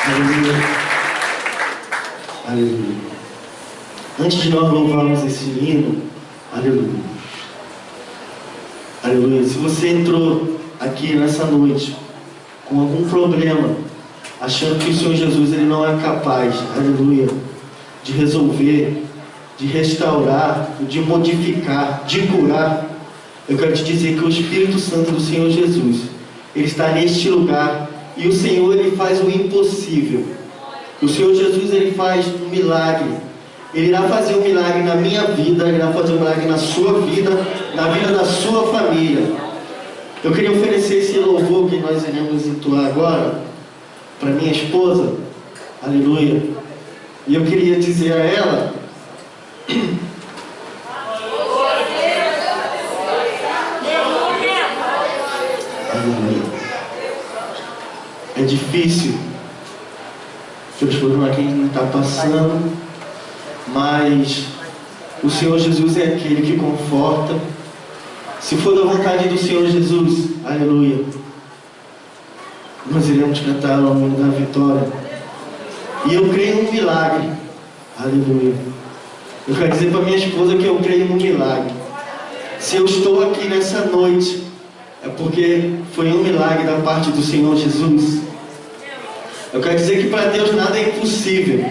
Aleluia. Aleluia. Antes de nós louvarmos esse hino, aleluia. Aleluia. Se você entrou aqui nessa noite com algum problema, achando que o Senhor Jesus ele não é capaz, aleluia, de resolver, de restaurar, de modificar, de curar, eu quero te dizer que o Espírito Santo do Senhor Jesus, ele está neste lugar e o Senhor ele faz o impossível. O Senhor Jesus ele faz um milagre. Ele irá fazer um milagre na minha vida, ele irá fazer um milagre na sua vida, na vida da sua família. Eu queria oferecer esse louvor que nós iremos entoar agora para minha esposa, aleluia. E eu queria dizer a ela, aleluia. É difícil pelos problemas que a gente está passando, mas o Senhor Jesus é aquele que conforta. Se for da vontade do Senhor Jesus, aleluia, nós iremos cantar o hino da vitória. E eu creio no milagre, aleluia. Eu quero dizer para minha esposa que eu creio no milagre. Se eu estou aqui nessa noite, é porque foi um milagre da parte do Senhor Jesus. Eu quero dizer que para Deus nada é impossível.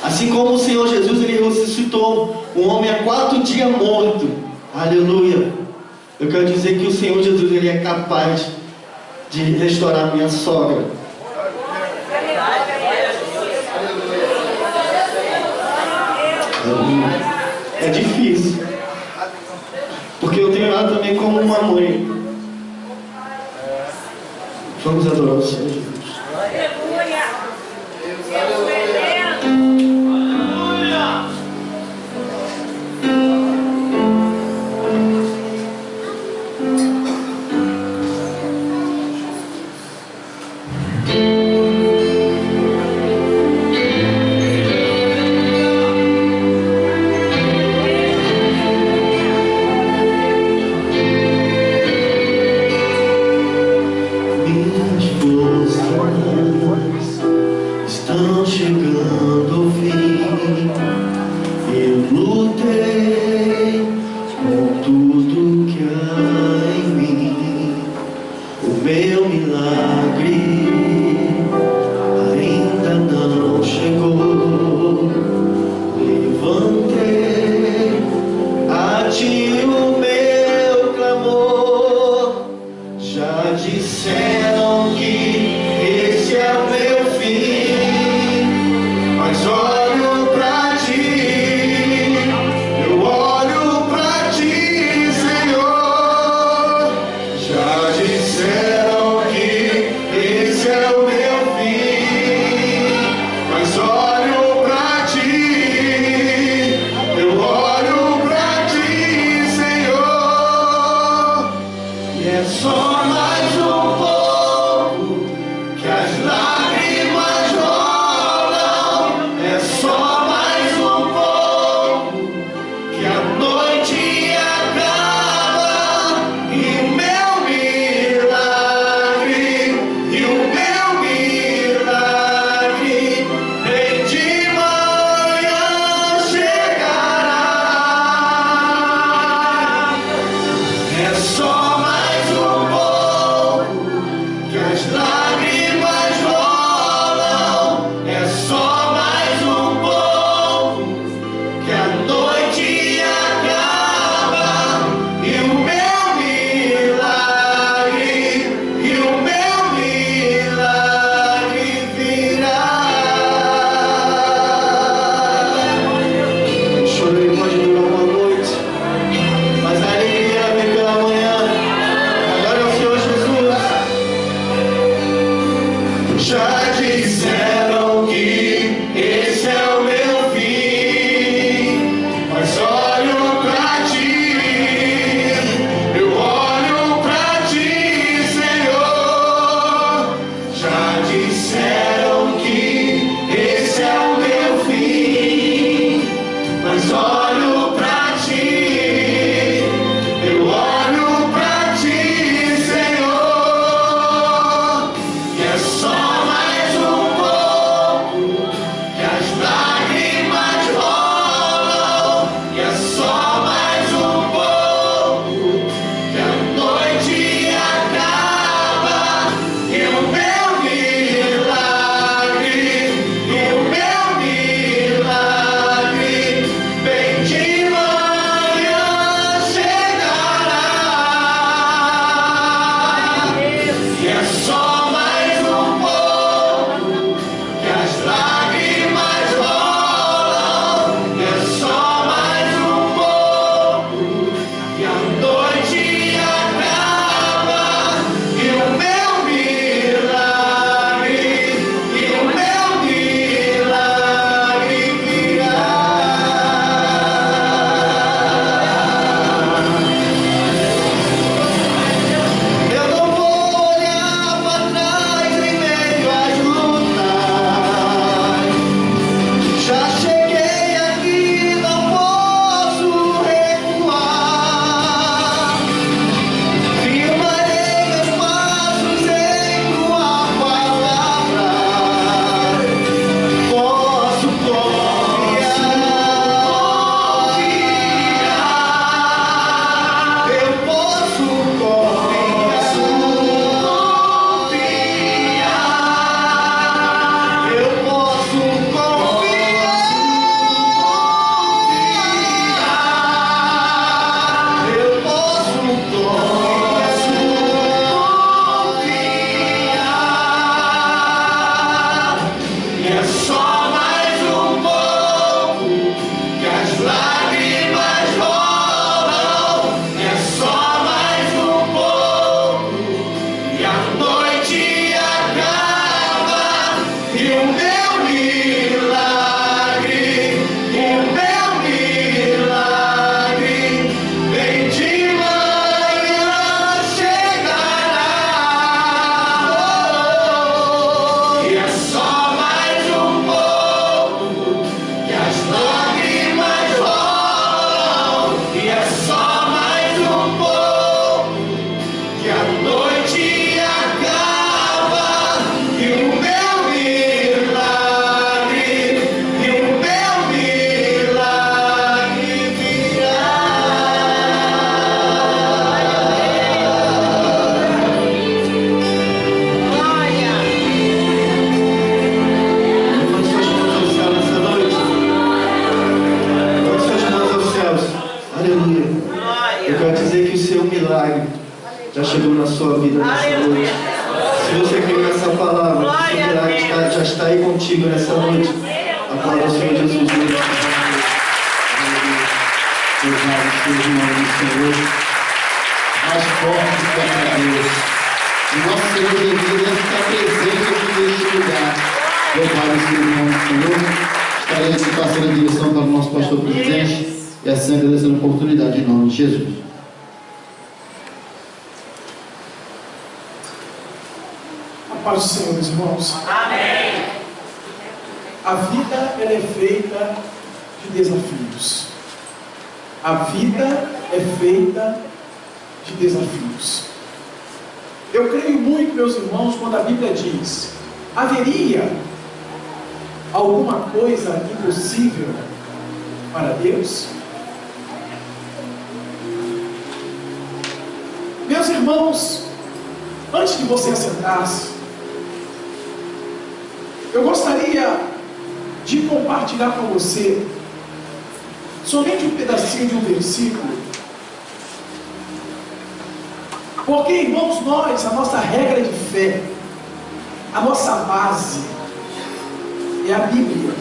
Assim como o Senhor Jesus, ele ressuscitou um homem há 4 dias morto, aleluia. Eu quero dizer que o Senhor Jesus, ele é capaz de restaurar minha sogra. É difícil, porque eu tenho lá também como uma mãe. Vamos adorar o Senhor Jesus. Estão chegando ao fim. Eu lutei com tudo que há em mim. O meu milagre ainda não chegou. Levantei a ti o meu clamor. Já disseram que esse é o meu fim, mas olho pra ti, eu olho pra ti, Senhor. Já disseram que esse é o meu fim, mas olho pra ti, eu olho pra ti, Senhor. E é só mais um pouco que as lágrimas rolam, é só mais um pouco que a noite acaba e o meu milagre bem de manhã chegará. É só mais um pouco que as lágrimas rolam, é só mais um pouco que a noite acaba e o meu milagre virá. O choro ele pode durar uma noite, mas a alegria vem pela manhã. Agora é o Senhor Jesus. Já disseram que esse é o meu fim, mas olho pra ti, eu olho pra ti, Senhor. Já disseram que esse é o meu fim, mas olho pra ti, eu olho pra ti, Senhor. E é só mais um pouco chegou na sua vida nessa noite. Se você crê nessa palavra, esse milagre já está aí contigo nessa noite. Aplauda o Senhor Jesus. Louvado seja o nome do Senhor. Mais forte para Deus. O nosso Senhor Jesus deve estar presente aqui neste lugar. Louvado seja o nome do Senhor. Estarei aqui passando a direção para o nosso pastor presidente e assim agradecendo a oportunidade em nome de Jesus. A paz do Senhor, meus irmãos. Amém. A vida ela é feita de desafios. A vida é feita de desafios. Eu creio muito, meus irmãos, quando a Bíblia diz: haveria alguma coisa impossível para Deus? Meus irmãos, antes de você assentar-se, eu gostaria de compartilhar com você somente um pedacinho de um versículo, porque, irmãos, a nossa regra de fé, a nossa base é a Bíblia.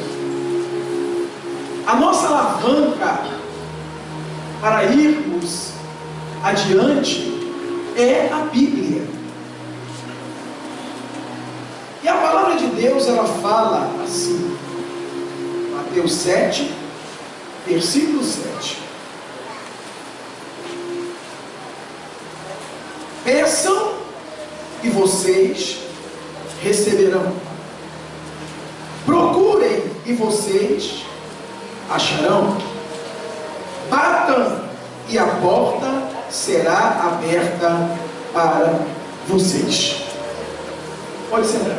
A nossa alavanca para irmos adiante é a Bíblia. E a palavra de Deus, ela fala assim, Mateus 7, versículo 7. Peçam e vocês receberão. Procurem e vocês acharão. Batam e a porta será aberta para vocês. Pode sentar.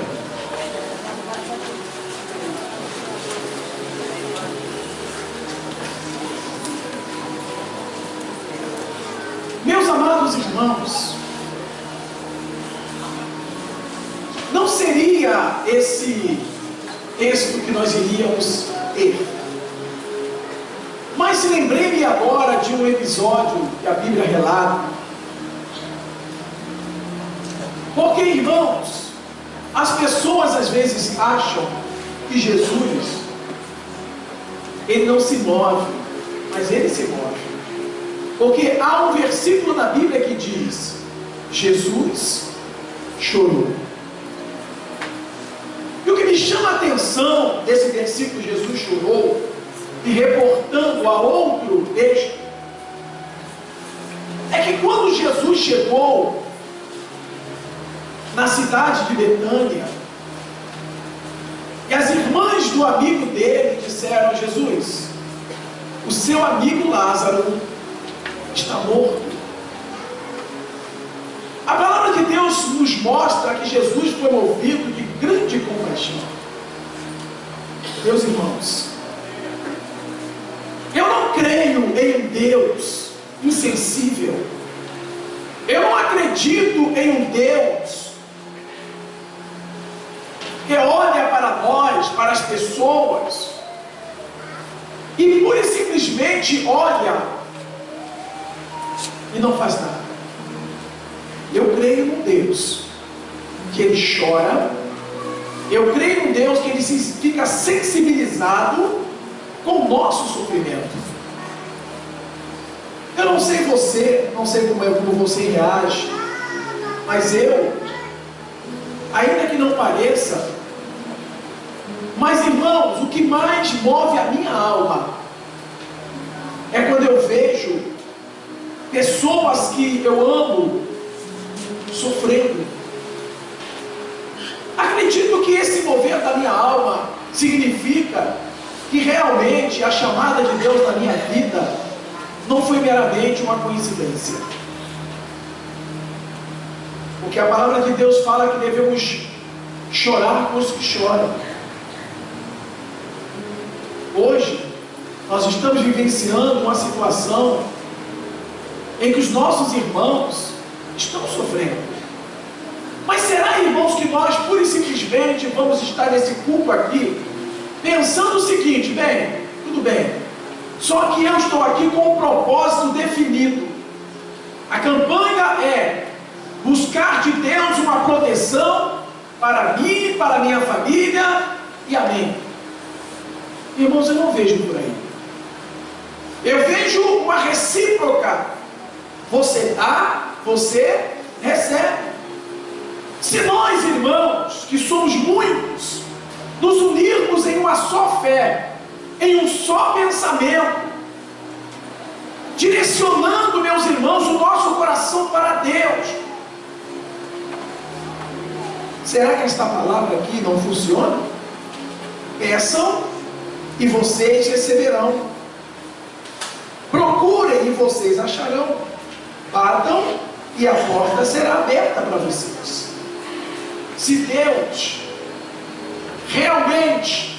Meus amados irmãos, não seria esse texto que nós iríamos ter, mas se lembrei-me agora de um episódio que a Bíblia relata. Porque, irmãos, as pessoas às vezes acham que Jesus, ele não se move, mas ele se move. Porque há um versículo na Bíblia que diz: Jesus chorou. E o que me chama a atenção desse versículo, Jesus chorou, e reportando a outro texto, é que quando Jesus chegou na cidade de Betânia, e as irmãs do amigo dele disseram: Jesus, o seu amigo Lázaro está morto. A palavra de Deus nos mostra que Jesus foi movido de grande compaixão. Meus irmãos, eu não creio em um Deus insensível. Eu não acredito em um Deus que olha para nós, para as pessoas, e pura e simplesmente olha e não faz nada. Eu creio num Deus que ele chora. Eu creio num Deus que ele fica sensibilizado com o nosso sofrimento. Eu não sei você, não sei como você reage, mas eu, ainda que não pareça, mas irmãos, o que mais move a minha alma é quando eu vejo pessoas que eu amo sofrendo. Acredito que esse mover da minha alma significa que realmente a chamada de Deus na minha vida não foi meramente uma coincidência. Porque a palavra de Deus fala que devemos chorar com os que choram. Hoje, nós estamos vivenciando uma situação em que os nossos irmãos estão sofrendo. Mas será, irmãos, que nós pura e simplesmente vamos estar nesse culto aqui pensando o seguinte: bem, tudo bem, só que eu estou aqui com um propósito definido. A campanha é buscar de Deus uma proteção para mim, para minha família, e amém. Irmãos, eu não vejo por aí. Eu vejo uma recíproca. Você dá, você recebe. Se nós, irmãos, que somos muitos, nos unirmos em uma só fé, em um só pensamento, direcionando, meus irmãos, o nosso coração para Deus, será que esta palavra aqui não funciona? Peçam e vocês receberão. Procurem e vocês acharão. Batam e a porta será aberta para vocês. Se Deus realmente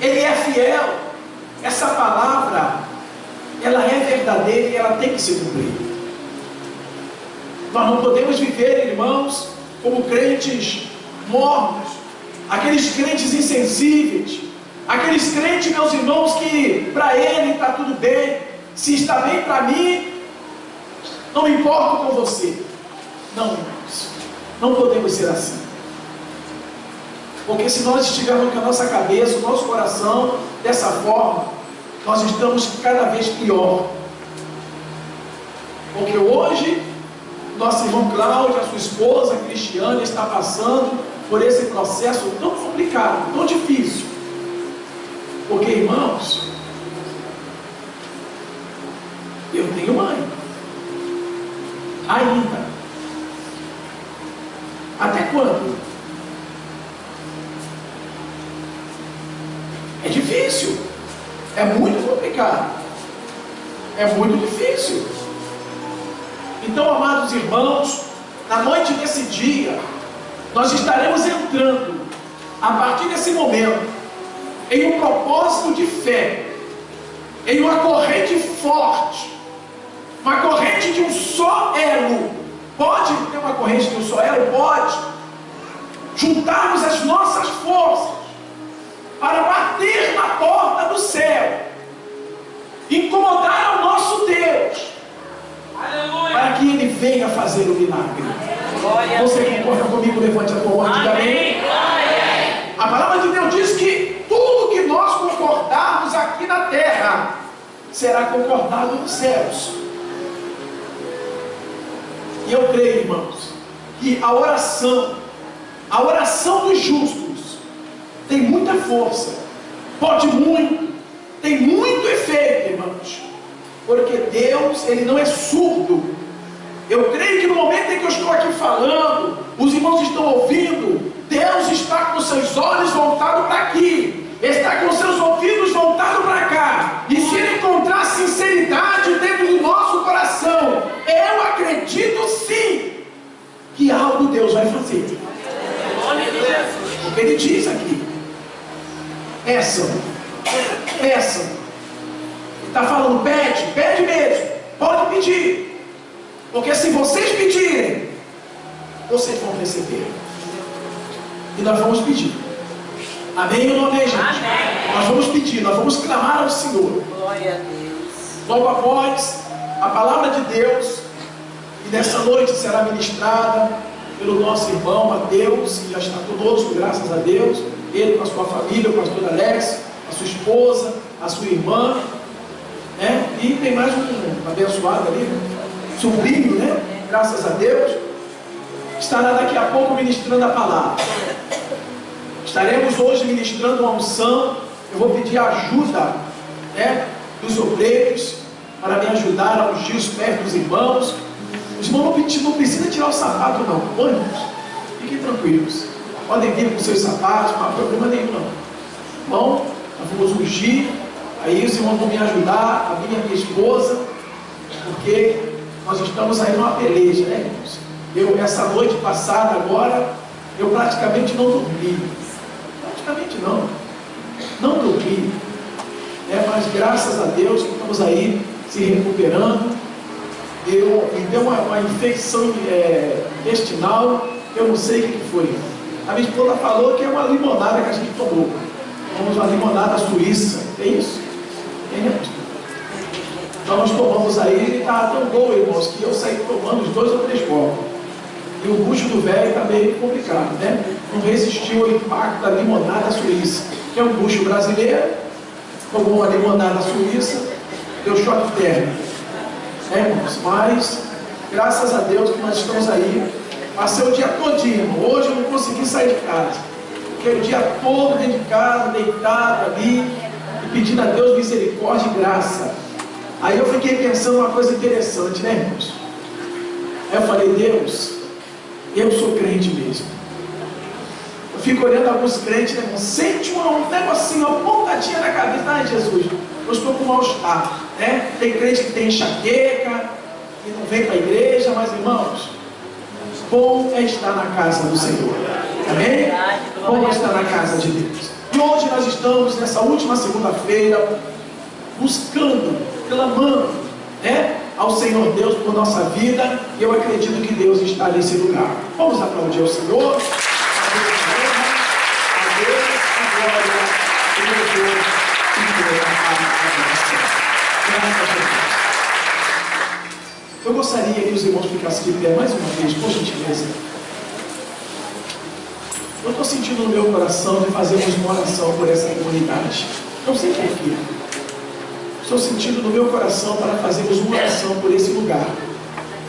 Ele é fiel, essa palavra ela é verdadeira e ela tem que se cumprir. Nós não podemos viver, irmãos, como crentes mornos, aqueles crentes insensíveis, aqueles crentes, meus irmãos, que para ele está tudo bem, se está bem para mim, não me importo com você. Não, irmãos, não podemos ser assim. Porque se nós estivermos com a nossa cabeça, o nosso coração dessa forma, nós estamos cada vez pior. Porque hoje, nosso irmão Cláudio, a sua esposa Cristiane, está passando por esse processo tão complicado, tão difícil. Porque, irmãos, eu tenho mãe. Ainda. Até quando? É difícil. É muito complicado. É muito difícil. Então, amados irmãos, na noite desse dia, nós estaremos entrando, a partir desse momento, em um propósito de fé, em uma corrente forte, uma corrente de um só elo. Pode ter uma corrente de um só elo? Pode. Juntarmos as nossas forças para bater na porta do céu, incomodar ao nosso Deus, aleluia, para que Ele venha fazer o milagre. Você concorda comigo? Levante a tua mão e diga amém. A palavra de Deus diz que tudo que nós concordarmos aqui na terra será concordado nos céus. E eu creio, irmãos, que a oração dos justos tem muita força, pode muito, tem muito efeito, irmãos, porque Deus, Ele não é surdo. Eu creio que no momento em que eu estou aqui falando, os irmãos estão ouvindo, Deus está com seus olhos voltados para aqui, está com seus ouvidos voltados para cá, e se Ele encontrar sinceridade dentro do nosso coração, eu acredito sim, que algo Deus vai fazer. Porque Ele diz aqui, peçam, peçam. Está falando, pede mesmo, pode pedir. Porque se vocês pedirem, vocês vão receber. E nós vamos pedir. Amém ou não amém, gente? Amém. Nós vamos pedir, nós vamos clamar ao Senhor. Glória a Deus. Logo após a palavra de Deus, e nessa noite será ministrada pelo nosso irmão Mateus, que já está conosco, graças a Deus. Ele com a sua família, o pastor Alex, a sua esposa, a sua irmã, né? E tem mais um abençoado ali, sobrinho, né? Graças a Deus. Estará daqui a pouco ministrando a palavra. Estaremos hoje ministrando uma unção. Eu vou pedir a ajuda, né, dos obreiros para me ajudar a ungir os pés dos irmãos. Os irmãos não precisam tirar o sapato não, irmãos, fiquem tranquilos, podem vir com seus sapatos, não há problema nenhum não. Bom, nós vamos ungir. Aí os irmãos vão me ajudar, a minha esposa, porque nós estamos aí numa peleja, né, irmãos? Essa noite passada agora, eu praticamente não dormi. Praticamente não dormi. Mas graças a Deus que estamos aí se recuperando. Me deu uma infecção intestinal, eu não sei o que foi. A minha esposa falou que é uma limonada que a gente tomou. Tomamos uma limonada suíça, é isso? Então nós tomamos aí, está tão bom, irmãos, que eu saí tomando uns 2 ou 3 copos. E o bucho do velho está meio complicado, né? Não resistiu ao impacto da limonada suíça, que é um bucho brasileiro, tomou uma limonada suíça, deu choque térmico. Irmãos, mas graças a Deus que nós estamos aí. Passei o dia todinho, irmão. Hoje eu não consegui sair de casa. Fiquei o dia todo dentro de casa, deitado ali, e pedindo a Deus misericórdia e graça. Aí eu fiquei pensando uma coisa interessante, né, irmãos? Aí eu falei, Deus, eu sou crente mesmo. Eu fico olhando alguns crentes, né, irmão? Sente um negocinho, uma pontadinha na cabeça. Ai, Jesus, eu estou com mal-estar, né? Tem crente que tem enxaqueca e não vem para a igreja, mas, irmãos, bom é estar na casa do Senhor. Amém? Bom é estar na casa de Deus. E hoje nós estamos nessa última segunda-feira buscando, clamando, né, ao Senhor Deus por nossa vida. E eu acredito que Deus está nesse lugar. Vamos aplaudir ao Senhor. A Deus a glória, e louvor e glória a graça. Graças a Deus. Eu gostaria que os irmãos ficassem de pé mais uma vez, por gentileza. Eu estou sentindo no meu coração de fazermos uma oração por essa comunidade. Não sei porquê. Estou sentindo no meu coração para fazermos uma oração por esse lugar.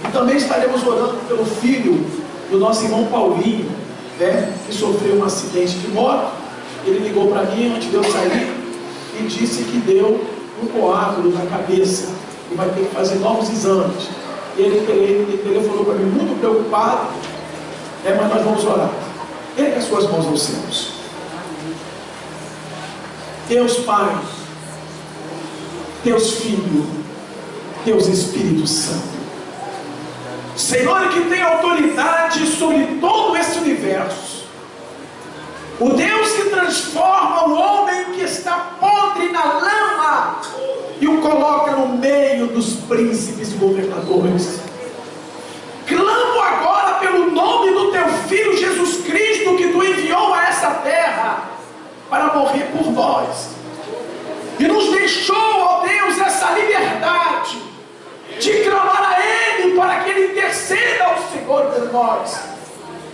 E também estaremos orando pelo filho do nosso irmão Paulinho, né, que sofreu um acidente de moto. Ele ligou para mim antes de eu sair e disse que deu um coágulo na cabeça e vai ter que fazer novos exames. E ele telefonou para mim muito preocupado, mas nós vamos orar. Ergue as suas mãos aos céus. Deus Pai, Deus Filho, Deus Espírito Santo, Senhor que tem autoridade sobre todo esse universo, o Deus que transforma o homem que está podre na lama e o coloca no meio dos príncipes e governadores. Clamo agora pelo nome do teu Filho Jesus Cristo, que tu enviou a essa terra para morrer por nós, e nos deixou, ó Deus, essa liberdade de clamar a Ele para que Ele interceda ao Senhor por nós.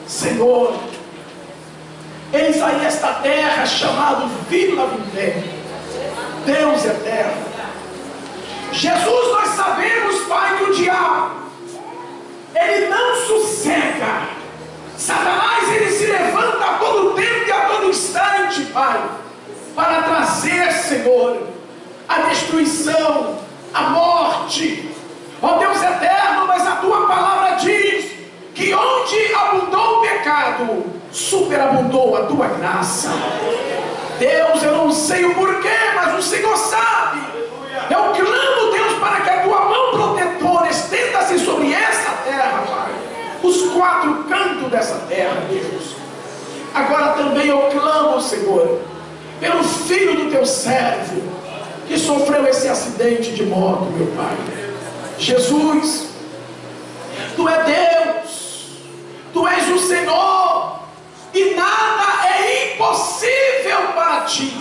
Senhor, eis aí esta terra chamada Vila Vindém, Deus eterno. Jesus, nós sabemos, Pai, que o diabo, ele não sossega. Satanás, ele se levanta a todo tempo e a todo instante, Pai, para trazer, Senhor, a destruição, a morte. Ó Deus eterno, mas a tua palavra diz que onde abundou o pecado, superabundou a tua graça. Deus, eu não sei o porquê, mas o Senhor sabe. Eu clamo, Deus, para que a tua mão protetora estenda-se sobre essa terra, Pai, os 4 cantos dessa terra, Deus. Agora também eu clamo, Senhor, pelo filho do teu servo, que sofreu esse acidente de moto, meu Pai. Jesus, tu é Deus, tu és o Senhor, e nada é impossível para ti.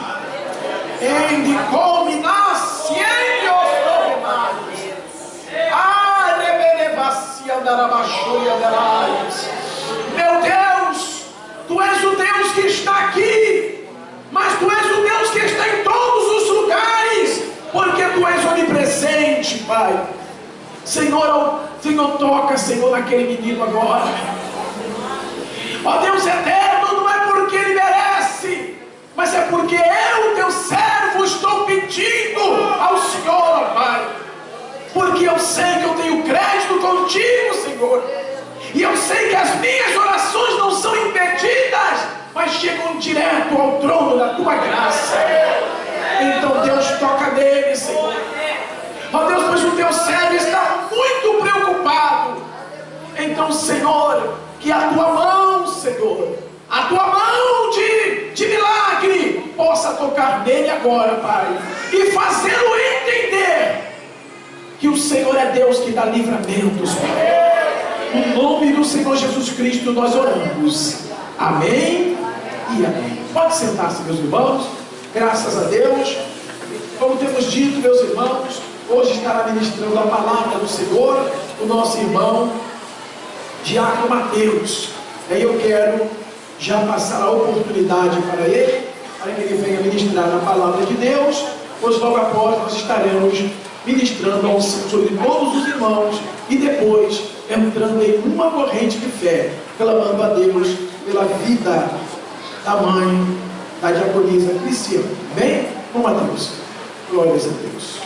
Ele come nasce em meu Deus, tu és o Deus que está aqui, mas tu és o Deus que está em todos os lugares, porque tu és onipresente, Pai. Senhor, toca, Senhor, naquele menino agora. Ó Deus eterno, não é porque ele merece, mas é porque eu, teu servo, estou pedindo ao Senhor, Pai, porque eu sei que eu tenho crédito contigo, Senhor, e eu sei que as minhas orações não são impedidas, mas chegam direto ao trono da tua graça. Então Deus, toca nele, Senhor. Ó Deus, pois o teu servo está muito preocupado. Então, Senhor, que a tua mão, Senhor, a tua mão de milagre possa tocar nele agora, Pai, e fazê-lo entender que o Senhor é Deus que dá livramentos, Pai. No nome do Senhor Jesus Cristo nós oramos. Amém e amém. Pode sentar-se, meus irmãos. Graças a Deus. Como temos dito, meus irmãos, Hoje estará ministrando a palavra do Senhor o nosso irmão Diácono Mateus. Aí eu quero já passar a oportunidade para ele, para que ele venha ministrar a palavra de Deus, pois logo após nós estaremos ministrando a unção sobre todos os irmãos e depois entrando em uma corrente de fé, clamando a Deus pela vida da mãe da diaconisa Cristiana. Amém? Vamos a Deus. Glórias a Deus.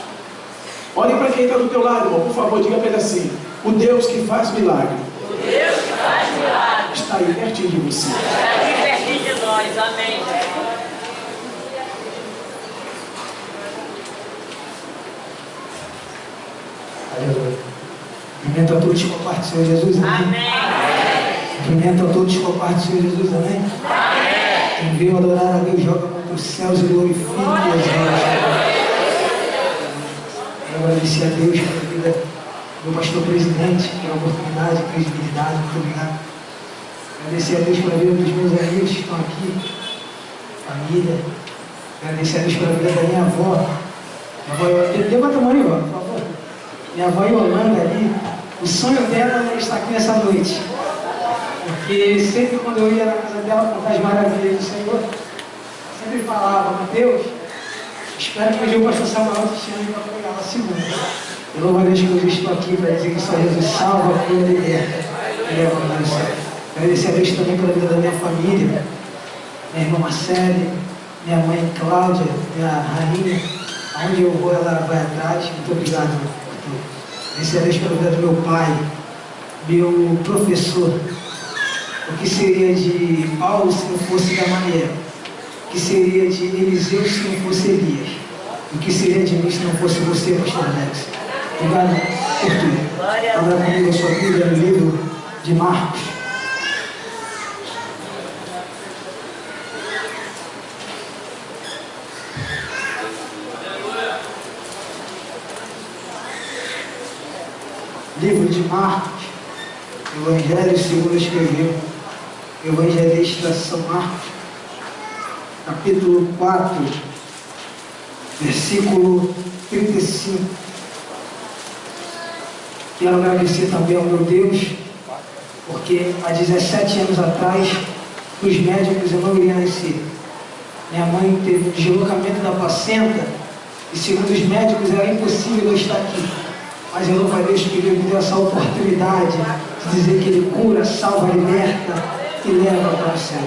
Olhem para quem está do teu lado, irmão, por favor, diga para ele assim: o Deus que faz milagre, O Deus que faz milagre, está aí pertinho de você. está aqui pertinho de nós. Amém. Aleluia. Cumprimento a todos com a parte do Senhor Jesus, amém. Amém. Cumprimento a todos com a parte do Senhor Jesus, amém. Amém. Quem veio adorar a Deus, joga contra os céus e glorifica e exalta. Quero agradecer a Deus pela vida do meu pastor presidente, pela oportunidade, credibilidade, muito obrigado. Agradecer a Deus pela vida dos meus amigos que estão aqui, família. Agradecer a Deus pela vida da minha avó. Levanta a mão aí, por favor. Minha avó Yolanda ali, o sonho dela era estar aqui nessa noite. Porque sempre quando eu ia na casa dela contar as maravilhas do Senhor, sempre falava: Mateus, espero que hoje o pastor Samuel te chame para pegar a segunda. Eu louvo a Deus que hoje estou aqui para dizer que só Jesus salva, cura e liberta. Agradecer a Deus também pela vida da minha família, minha irmã Marcele, minha mãe Cláudia, minha rainha. Aonde eu vou, ela vai atrás. Muito obrigado, pastor. Agradecer a Deus pela vida do meu pai, meu professor. O que seria de Paulo se não fosse Gamaliel? O que seria de Eliseu se não fosse Elias? O que seria de mim se não fosse você, pastor Alex? Obrigado por tudo. Abra comigo a sua Bíblia no livro de Marcos. Livro de Marcos, Evangelho segundo escreveu o evangelista São Marcos, capítulo 4, versículo 35. Quero agradecer também ao meu Deus, porque há 17 anos atrás, os médicos eu não iria nascer. Minha mãe teve um deslocamento da placenta e, segundo os médicos, era impossível eu estar aqui. Mas eu louvo a Deus que Ele me deu essa oportunidade de dizer que Ele cura, salva, liberta e leva para o céu.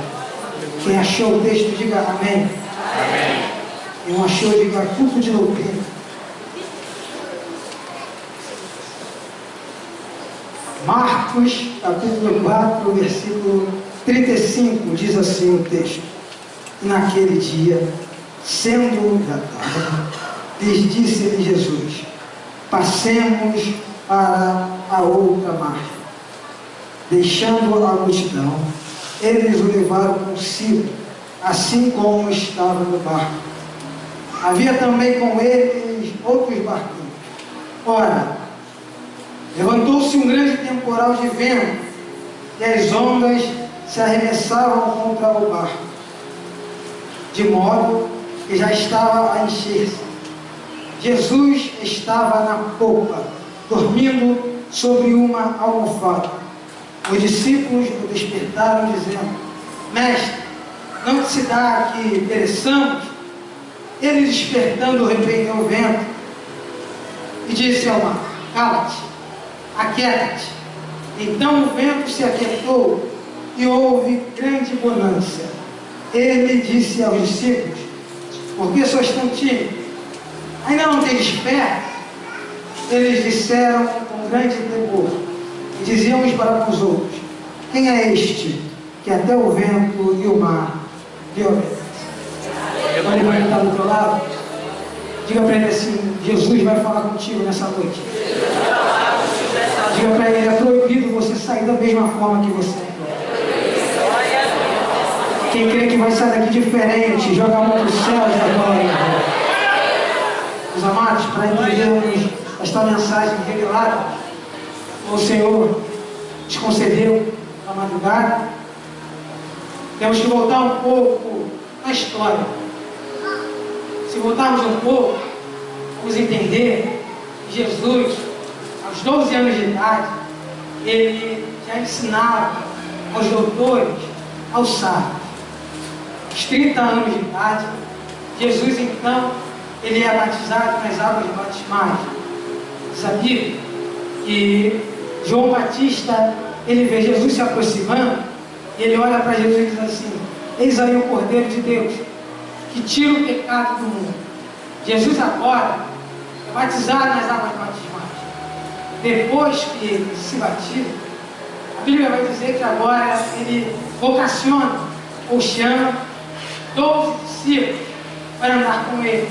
Quem achou o texto, diga amém. Amém. Quem não achou, diga culto de doutrina. Marcos, capítulo 4, versículo 35, diz assim o texto: E naquele dia, sendo da tarde, lhes disse-lhe Jesus: Passemos para a outra margem. Deixando a multidão, eles o levaram consigo, assim como estava no barco. Havia também com eles outros barquinhos. Ora, levantou-se um grande temporal de vento, e as ondas se arremessavam contra o barco, de modo que já estava a encher-se. Jesus estava na popa, dormindo sobre uma almofada. Os discípulos o despertaram, dizendo: Mestre, não se dá que pereçamos? Ele, despertando, repreendeu o vento e disse ao mar: Cala-te, aquieta-te. Então o vento se aquietou e houve grande bonança. Ele disse aos discípulos: Por que sois tão tímidos? Ainda não tendes fé? Eles disseram com grande temor e diziam uns para com os outros: Quem é este que até o vento e o mar lhe obedecem? Olha para quem está do teu lado, diga para ele assim: Jesus vai falar contigo nessa noite. Diga para ele: é proibido você sair da mesma forma que você entrou. Quem crê que vai sair daqui diferente, joga a mão para o céu e agora. Meus amados, para entendermos esta mensagem revelada, o Senhor nos concedeu na madrugada, temos que voltar um pouco na história. Se voltarmos um pouco, vamos entender Jesus, aos 12 anos de idade, ele já ensinava aos doutores, aos sábios. Aos 30 anos de idade, Jesus então, ele é batizado nas águas batismais. Sabia que João Batista, ele vê Jesus se aproximando, e ele olha para Jesus e diz assim: eis aí o Cordeiro de Deus, que tira o pecado do mundo. Jesus agora é batizado nas águas batismais. Depois que ele se batiza, a Bíblia vai dizer que agora ele vocaciona ou chama 12 discípulos para andar com ele.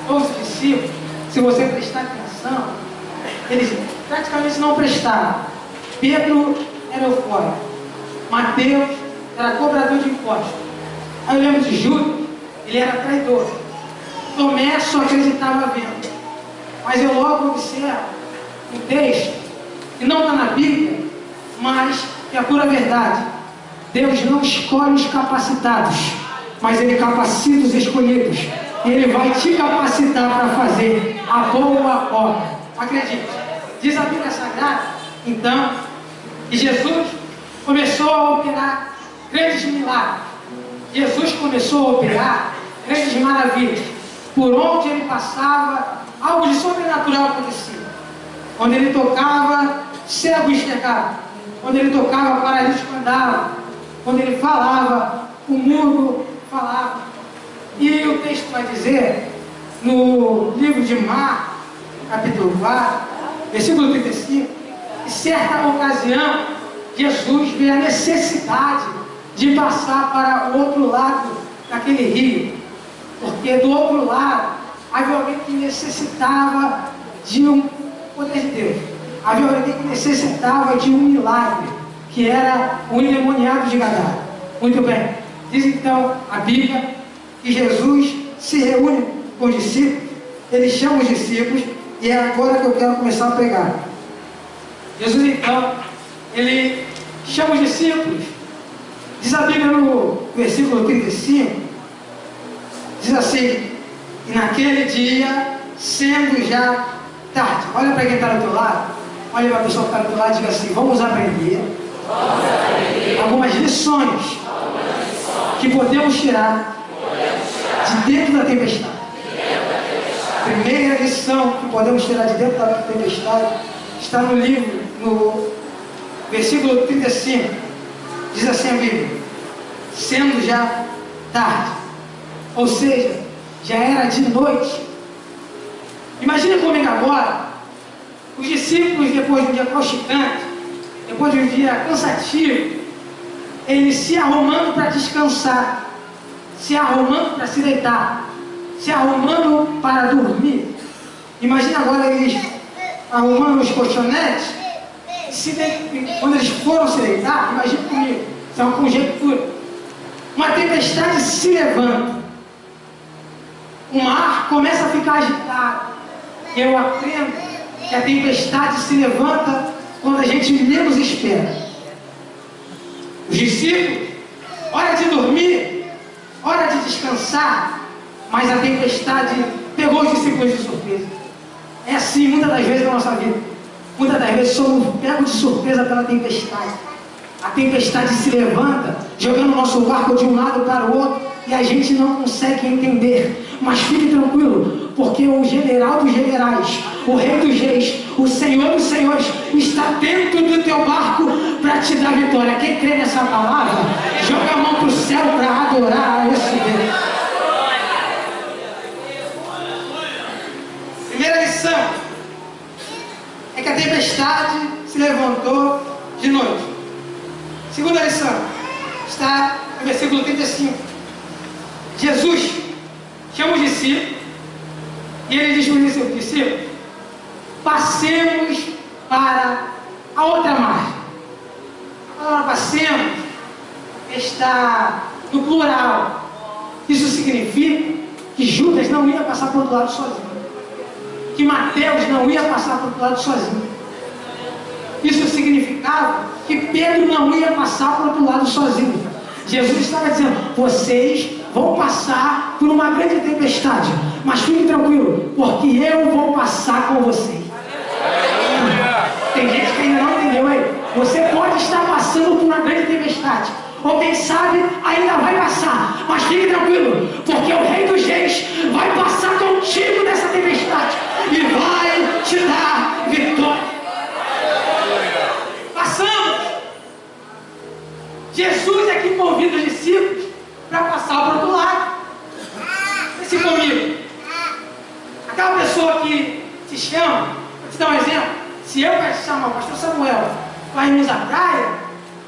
12 discípulos, se você prestar atenção, eles praticamente não prestaram. Pedro era eufórico, Mateus era cobrador de impostos. Aí eu lembro de Judas, ele era traidor. Tomé só acreditava vendo. Mas eu logo observo um texto que não está na Bíblia, mas que é a pura verdade. Deus não escolhe os capacitados, mas Ele capacita os escolhidos. E Ele vai te capacitar para fazer a boa obra. Acredite. Diz a Bíblia Sagrada, então, que Jesus começou a operar grandes milagres. Jesus começou a operar grandes maravilhas. Por onde Ele passava, algo de sobrenatural acontecia. Onde Ele tocava, cego enxergava. Onde Ele tocava, paralítico andava. Quando Ele falava, o mundo falava. E o texto vai dizer, no livro de Marcos, capítulo 4, versículo 35, que certa ocasião, Jesus vê a necessidade de passar para o outro lado daquele rio. Porque do outro lado, havia alguém que necessitava de um poder de Deus. Havia alguém que necessitava de um milagre, que era o endemoniado de Gadara. Muito bem. Diz então a Bíblia que Jesus se reúne com os discípulos, ele chama os discípulos, e é agora que eu quero começar a pregar. Jesus então, ele chama os discípulos, diz a Bíblia no versículo 35, diz assim: e naquele dia, sendo já tarde, olha para quem está do teu lado, olha para a pessoa que está do teu lado e diga assim: vamos aprender algumas lições que podemos tirar de dentro da tempestade. Primeira lição que podemos tirar de dentro da tempestade está no livro, no versículo 35. Diz assim a Bíblia: sendo já tarde, ou seja, já era de noite. Imagina comigo agora, os discípulos, depois de um dia causticante, depois de um dia cansativo, eles se arrumando para descansar, se arrumando para se deitar, se arrumando para dormir. Imagina agora eles arrumando os colchonetes, quando eles foram se deitar, imagina comigo, isso é uma conjectura. Uma tempestade se levanta, o mar começa a ficar agitado. Eu aprendo que a tempestade se levanta quando a gente menos espera. Os discípulos, hora de dormir, hora de descansar, mas a tempestade pegou os discípulos de surpresa. É assim muitas das vezes na nossa vida. Muitas das vezes somos pegos de surpresa pela tempestade. A tempestade se levanta, jogando o nosso barco de um lado para o outro, e a gente não consegue entender. Mas fique tranquilo, porque o general dos generais, o rei dos reis, o senhor dos senhores, está dentro do teu barco para te dar vitória. Quem crê nessa palavra, joga a mão para o céu para adorar a esse Deus. Primeira lição é que a tempestade se levantou de noite. Segunda lição está no versículo 35. Jesus chama os discípulos e ele diz para os discípulos: passemos para a outra margem. A palavra passemos está no plural. Isso significa que Judas não ia passar para o outro lado sozinho, que Mateus não ia passar para o outro lado sozinho. Isso significava que Pedro não ia passar para o outro lado sozinho. Jesus estava dizendo: vocês vão passar por uma grande tempestade, mas fiquem tranquilos, porque eu vou passar com vocês. Tem gente que ainda não entendeu aí. Você pode estar passando por uma grande tempestade, ou quem sabe ainda vai passar, mas fique tranquilo, porque o Rei dos Reis vai passar contigo nessa tempestade e vai te dar vitória. Passamos. Jesus é que convida os discípulos para passar para o outro lado. Pense comigo. Aquela pessoa que te chama, vou te dar um exemplo. Se eu quero chamar o pastor Samuel para irmos à praia,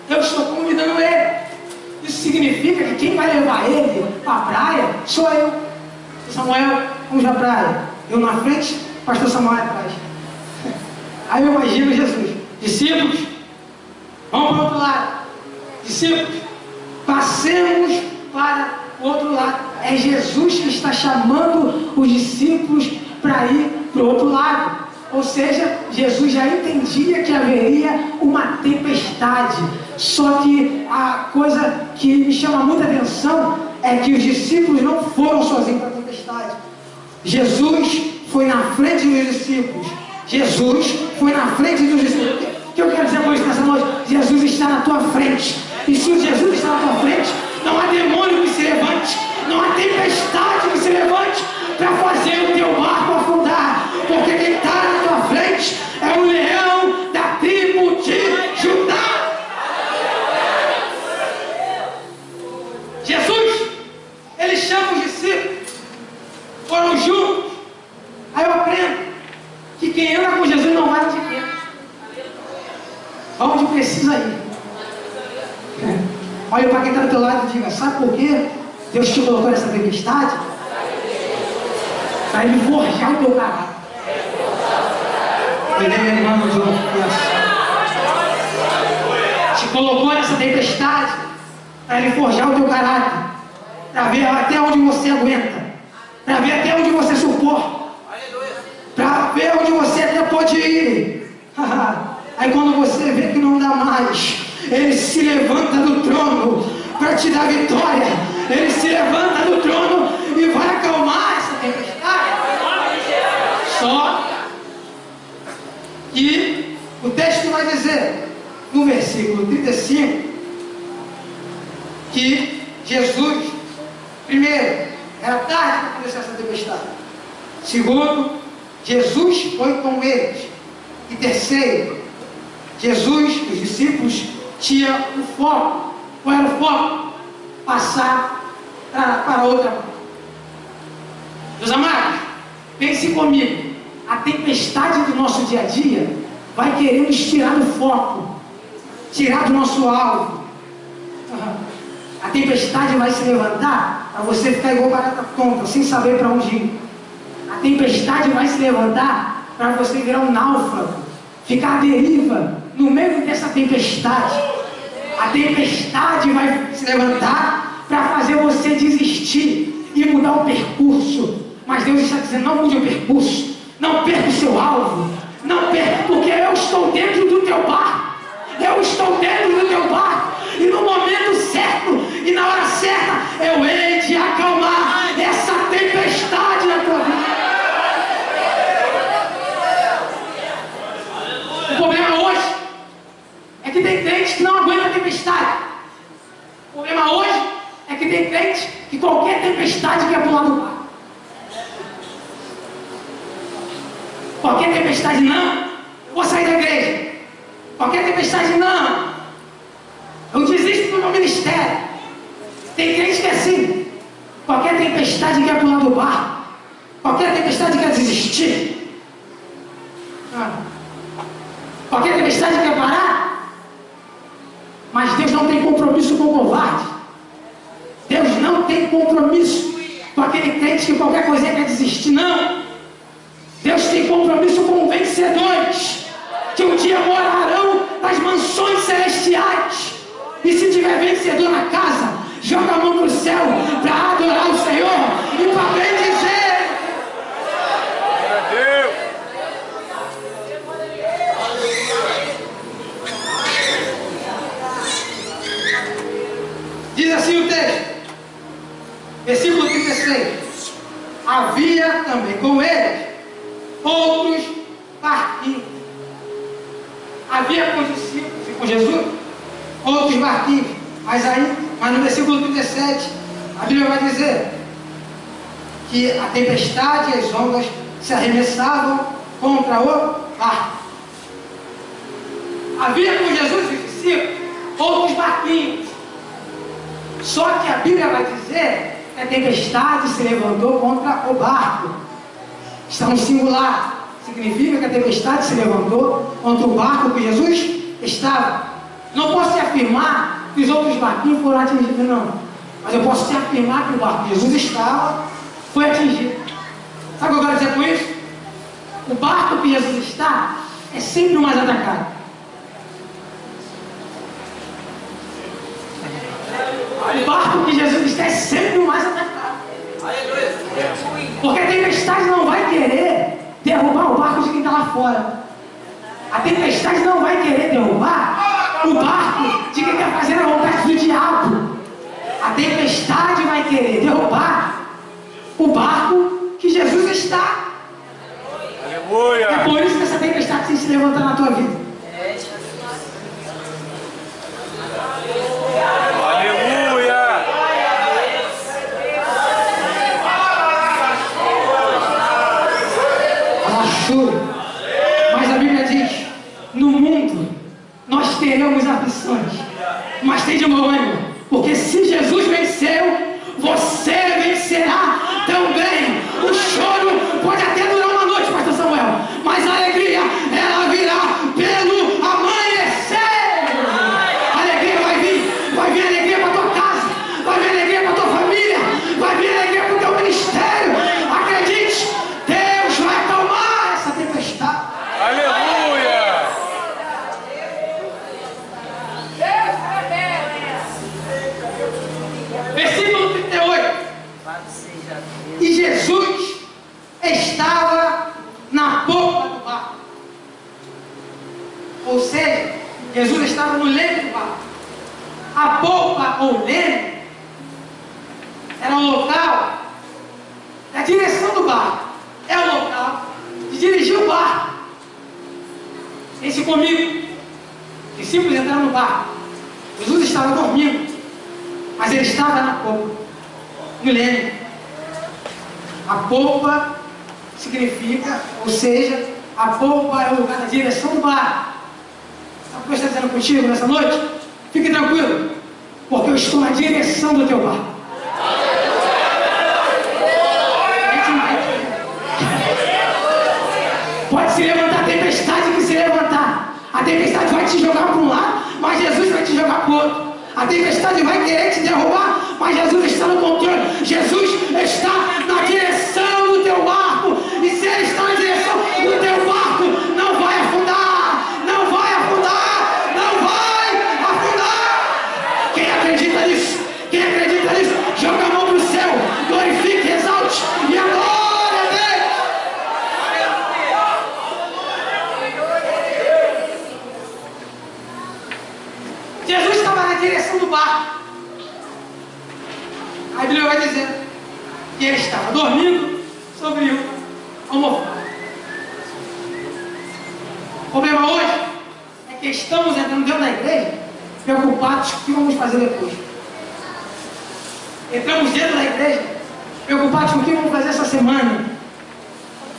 eu estou convidando ele. Isso significa que quem vai levar ele para a praia sou eu. Samuel, vamos à praia. Eu na frente, pastor Samuel atrás. Aí eu imagino Jesus: discípulos, vamos para o outro lado. Discípulos, passemos para o outro lado. É Jesus que está chamando os discípulos para ir para o outro lado. Ou seja, Jesus já entendia que haveria uma tempestade. Só que a coisa que me chama muita atenção é que os discípulos não foram sozinhos para a tempestade. Jesus foi na frente dos discípulos. Jesus foi na frente dos discípulos. O que eu quero dizer com isso nessa noite? Jesus está na tua frente. E se Jesus está na tua frente, não há demônio que se levante, não há tempestade que se levante para fazer o teu barco afundar. Porque quem está na tua frente é o leão da tribo de Judá. Jesus, ele chama os discípulos, foram juntos. Aí eu aprendo que quem anda com Jesus não vai de quê? Onde precisa ir. Olha para quem está do teu lado e diga: sabe por quê Deus te colocou nessa tempestade? Para ele forjar o teu caráter. Te colocou nessa tempestade para ele forjar o teu caráter, para ver até onde você aguenta, para ver até onde você suporta, para ver onde você até pode ir. Aí quando você vê que não dá mais, ele se levanta do trono para te dar vitória. Ele se levanta do trono e vai acalmar essa tempestade. Só que o texto vai dizer, no versículo 35, que Jesus, primeiro, era tarde para começar essa tempestade. Segundo, Jesus foi com eles. E terceiro, Jesus, os discípulos, tinha o foco. Qual era o foco? Passar para outra mão. Meus amados, pense comigo. A tempestade do nosso dia a dia vai querer nos tirar do foco, tirar do nosso alvo. A tempestade vai se levantar para você ficar igual barata tonta, sem saber para onde ir. A tempestade vai se levantar para você virar um náufrago, ficar à deriva no meio dessa tempestade. A tempestade vai se levantar para fazer você desistir e mudar o percurso. Mas Deus está dizendo: não mude o percurso, não perca o seu alvo, não perca, porque eu estou dentro do teu barco. Eu estou dentro do teu barco, e no momento certo e na hora certa eu hei de acalmar essa tempestade na tua vida. O problema hoje é que tem crente que não aguenta a tempestade. O problema hoje é que tem crente que qualquer tempestade quer pular do barco. Qualquer tempestade, não, vou sair da igreja. Qualquer tempestade, não, eu desisto do meu ministério. Tem crente que é assim: qualquer tempestade quer pular do barco, qualquer tempestade quer desistir, qualquer tempestade quer parar. Mas Deus não tem compromisso com o covarde. Deus não tem compromisso com aquele crente que qualquer coisinha quer desistir, não. Deus tem compromisso com vencedores, que um dia morarão nas mansões celestiais. E se tiver vencedor na casa, joga a mão para o céu para adorar o Senhor e para bendizer. Diz 16. Havia também com eles outros barquinhos. Havia com os discípulos e com Jesus outros barquinhos. Mas no versículo 37, a Bíblia vai dizer que a tempestade e as ondas se arremessavam contra o barco. Havia com Jesus e os discípulos outros barquinhos. Só que a Bíblia vai dizer que a tempestade se levantou contra o barco. Está no singular. Significa que a tempestade se levantou contra o barco que Jesus estava. Não posso te afirmar que os outros barquinhos foram atingidos, não. Mas eu posso te afirmar que o barco que Jesus estava foi atingido. Sabe o que eu quero dizer com isso? O barco que Jesus está é sempre o mais atacado. O barco que Jesus está é sempre o mais atacado. Porque a tempestade não vai querer derrubar o barco de quem está lá fora. A tempestade não vai querer derrubar o barco de quem está fazendo a vontade do diabo. A tempestade vai querer derrubar o barco que Jesus está. Aleluia! É por isso que essa tempestade tem se levantando na tua vida. Aleluia! Mas a Bíblia diz: no mundo nós teremos aflições, mas tem de bom ânimo, porque se Jesus venceu, você vencerá também. O choro pode até durar uma noite, pastor Samuel, mas a alegria, ela virá pelo amanhecer. A alegria vai vir alegria para tua casa, vai vir alegria para tua família, vai vir alegria para o teu ministério. Acredite, Deus vai acalmar essa tempestade. Aleluia! Versículo 38. E Jesus estava na popa do barco. Ou seja, Jesus estava no leme do barco. A popa ou leme era o local da direção do barco. É o local de dirigir o barco. Pense comigo. Os discípulos entraram no barco. Jesus estava dormindo, mas ele estava na popa, no leme. A popa significa, ou seja, a popa é o lugar da direção do barco. Sabe o que eu estou dizendo contigo nessa noite? Fique tranquilo, porque eu estou na direção do teu barco. Pode se levantar a tempestade que se levantar. A tempestade vai te jogar para um lado, mas Jesus vai te jogar para o outro. A tempestade vai querer te derrubar, mas Jesus está no controle. Jesus está na direção do teu barco. E se Ele está na direção do teu barco, não vai afundar. Não vai afundar. Não vai afundar. Quem acredita nisso? Quem acredita nisso? Joga a mão para o céu. Glorifique, exalte. E a glória a Deus. Jesus estava na direção do barco. A Bíblia vai dizer que ele estava dormindo sobre o almofado. O problema hoje é que estamos entrando dentro da igreja preocupados com o que vamos fazer depois. Entramos dentro da igreja preocupados com o que vamos fazer essa semana.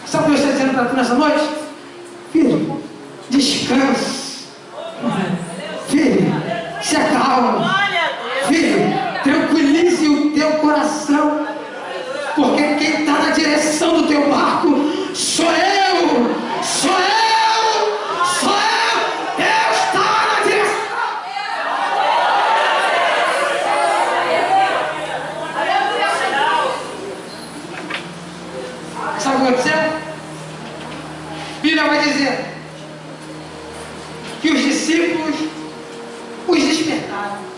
Sabe o que eu estou dizendo para tu nessa noite? Filho, descanse. Filho, se acalma. Filho, tranquilize o teu coração, porque quem está na direção do teu barco sou eu, sou eu, sou eu. Deus está na direção. Sabe o que aconteceu? A Bíblia vai dizer que os discípulos os despertaram.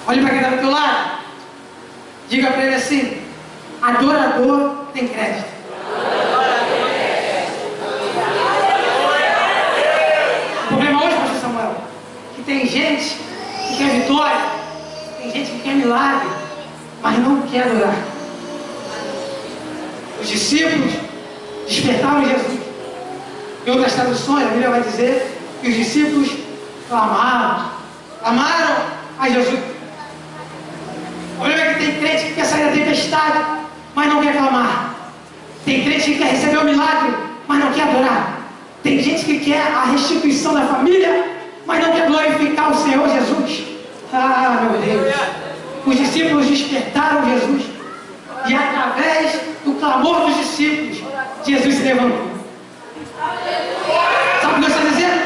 Olhe para quem está do teu lado. Diga para ele assim: adorador tem crédito. O problema hoje, pastor Samuel, que tem gente que quer vitória, tem gente que quer milagre, mas não quer adorar. Os discípulos despertaram Jesus. Em outras traduções, a Bíblia vai dizer que os discípulos clamaram a Jesus. O problema é que tem crente que quer sair da tempestade, mas não quer clamar. Tem crente que quer receber o milagre, mas não quer adorar. Tem gente que quer a restituição da família, mas não quer glorificar o Senhor Jesus. Ah, meu Deus! Os discípulos despertaram Jesus. E através do clamor dos discípulos, Jesus se levantou. Sabe o que eu estou dizendo?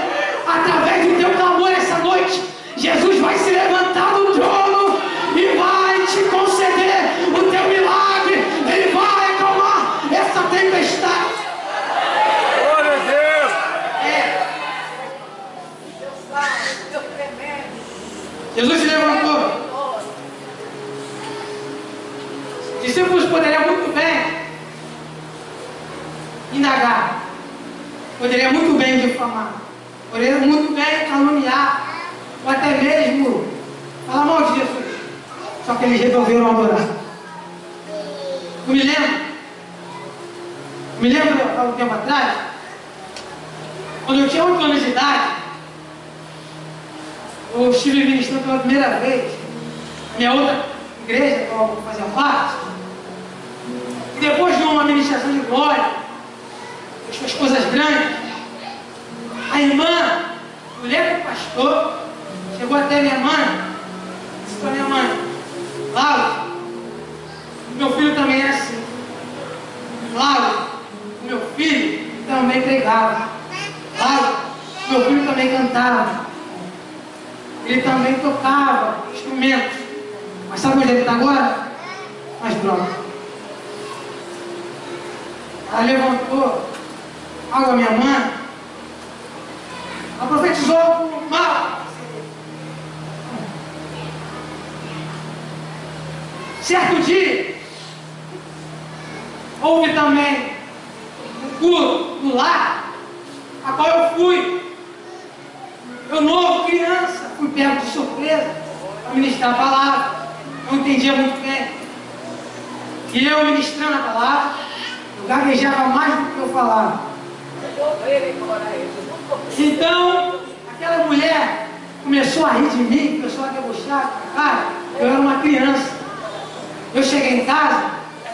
Através do teu clamor essa noite, Jesus vai se levantar do trono e vai te conceder o teu milagre. Ele vai acalmar essa tempestade. Glória a Deus! Jesus se levantou. Os discípulos poderiam muito bem indagar, poderiam muito bem difamar, poderiam muito bem caluniar, ou até mesmo falar mal de Jesus. Só que eles resolveram adorar. Eu me lembro há um tempo atrás, quando eu tinha 8 anos de idade, eu estive ministrando pela primeira vez na minha outra igreja, que eu fazia parte. E depois de uma ministração de glória, as coisas grandes, a irmã, mulher do pastor, chegou até minha mãe, disse para minha mãe: Laura, meu filho também é assim. Laura, meu filho também pregava. Laura, meu filho também cantava. Ele também tocava instrumentos. Mas sabe onde ele está agora? Mais pronto. Ela levantou água à minha mãe. Ela profetizou o mal. Certo dia, houve também um culto no lar, a qual eu fui. Eu novo, criança, fui pego de surpresa para ministrar a palavra. Não entendia muito bem. E eu ministrando a palavra, eu gaguejava mais do que eu falava. Então, aquela mulher começou a rir de mim, começou a debochar. Cara, eu era uma criança. Eu cheguei em casa,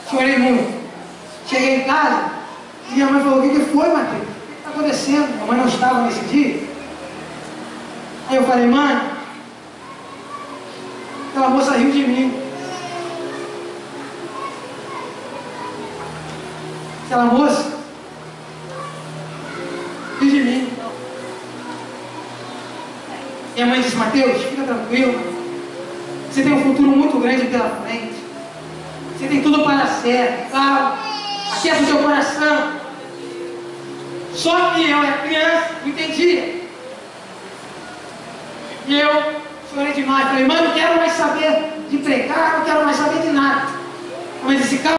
chorei muito. Cheguei em casa, e minha mãe falou: o que foi, Mateus? O que está acontecendo? Minha mãe não estava nesse dia. Aí eu falei: mãe, aquela moça riu de mim. Aquela moça riu de mim. Minha mãe disse: Mateus, fica tranquilo. Você tem um futuro muito grande pela frente. Você tem tudo para ser. Calma. Aquieta o seu coração. Só que eu era criança, não entendia. E eu chorei demais. Falei: mãe, não quero mais saber de pregar, não quero mais saber de nada. A mãe disse: calma.